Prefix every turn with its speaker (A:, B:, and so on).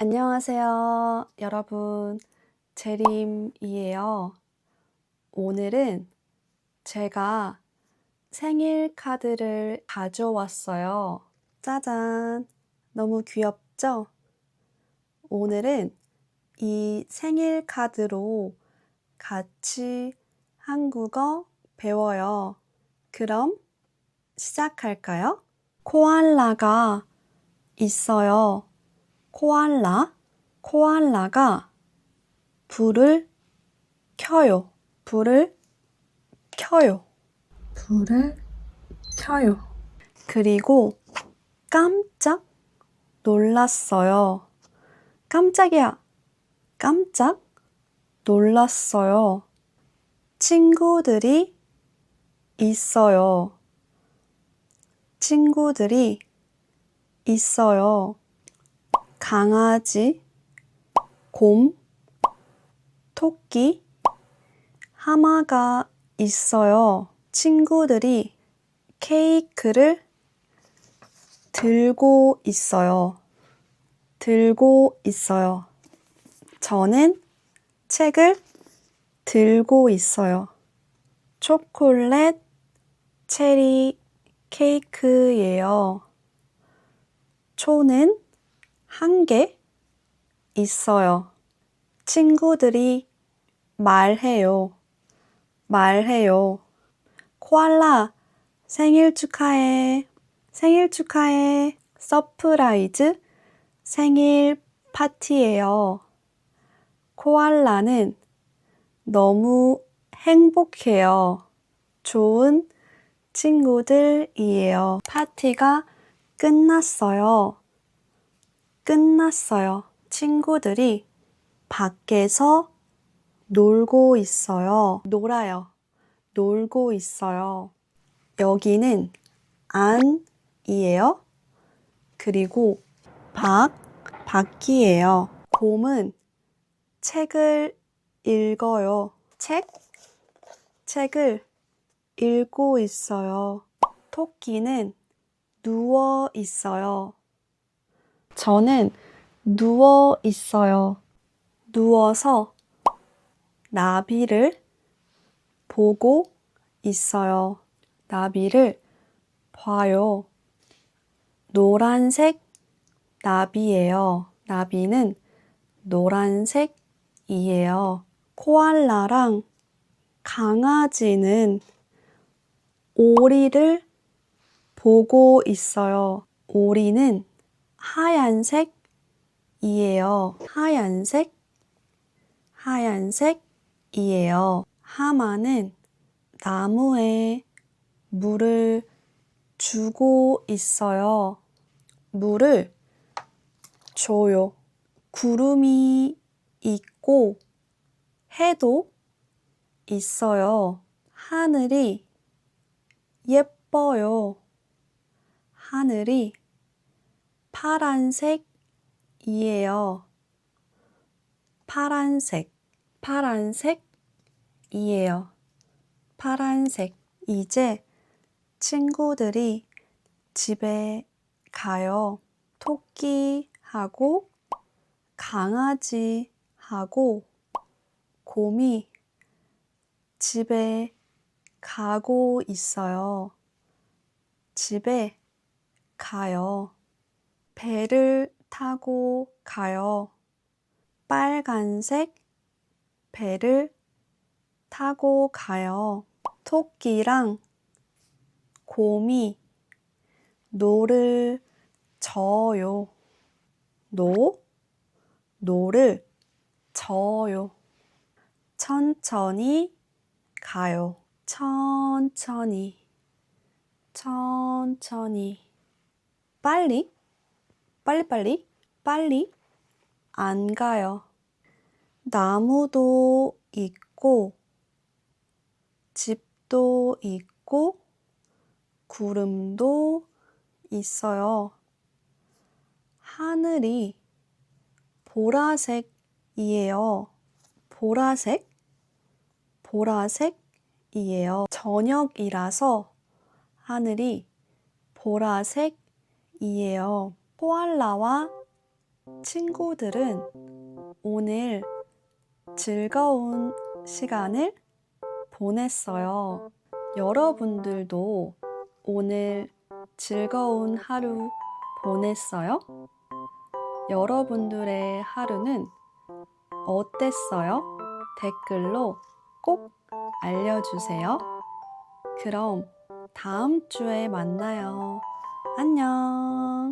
A: 안녕하세요, 여러분. 재림이에요. 오늘은 제가 생일 카드를 가져왔어요. 짜잔! 너무 귀엽죠? 오늘은 이 생일 카드로 같이 한국어 배워요. 그럼 시작할까요? 코알라가 있어요. 코알라가 불을 켜요. 불을 켜요. 그리고 깜짝 놀랐어요. 깜짝이야. 깜짝 놀랐어요. 친구들이 있어요. 친구들이 있어요. 강아지, 곰, 토끼, 하마가 있어요. 친구들이 케이크를 들고 있어요. 들고 있어요. 저는 책을 들고 있어요. 초콜릿 체리 케이크예요. 초는 한 개 있어요. 친구들이 말해요. 코알라, 생일 축하해. 생일 축하해. 서프라이즈 생일 파티예요. 코알라는 너무 행복해요. 좋은 친구들이에요. 파티가 끝났어요. 친구들이 밖에서 놀고 있어요. 놀고 있어요. 여기는 안이에요. 그리고 밖이에요. 곰은 책을 읽어요. 책을 읽고 있어요. 토끼는 누워 있어요. 저는 누워 있어요. 누워서 나비를 보고 있어요. 나비를 봐요. 노란색 나비예요. 나비는 노란색이에요. 코알라랑 강아지는 오리를 보고 있어요. 오리는 하얀색이에요. 하얀색이에요. 하마는 나무에 물을 주고 있어요. 물을 줘요. 구름이 있고 해도 있어요. 하늘이 예뻐요. 하늘이 파란색이에요. 파란색이에요. 파란색. 이제 친구들이 집에 가요. 토끼하고 강아지하고 곰이 집에 가고 있어요. 집에 가요. 배를 타고 가요. 빨간색 배를 타고 가요. 토끼랑 곰이 노를 저어요. 노를 저어요. 천천히 가요. 천천히. 빨리 안 가요. 나무도 있고 집도 있고 구름도 있어요. 하늘이 보라색이에요. 보라색이에요. 저녁이라서 하늘이 보라색이에요. 코알라와 친구들은 오늘 즐거운 시간을 보냈어요. 여러분들도 오늘 즐거운 하루 보냈어요? 여러분들의 하루는 어땠어요? 댓글로 꼭 알려주세요. 그럼 다음 주에 만나요. 안녕.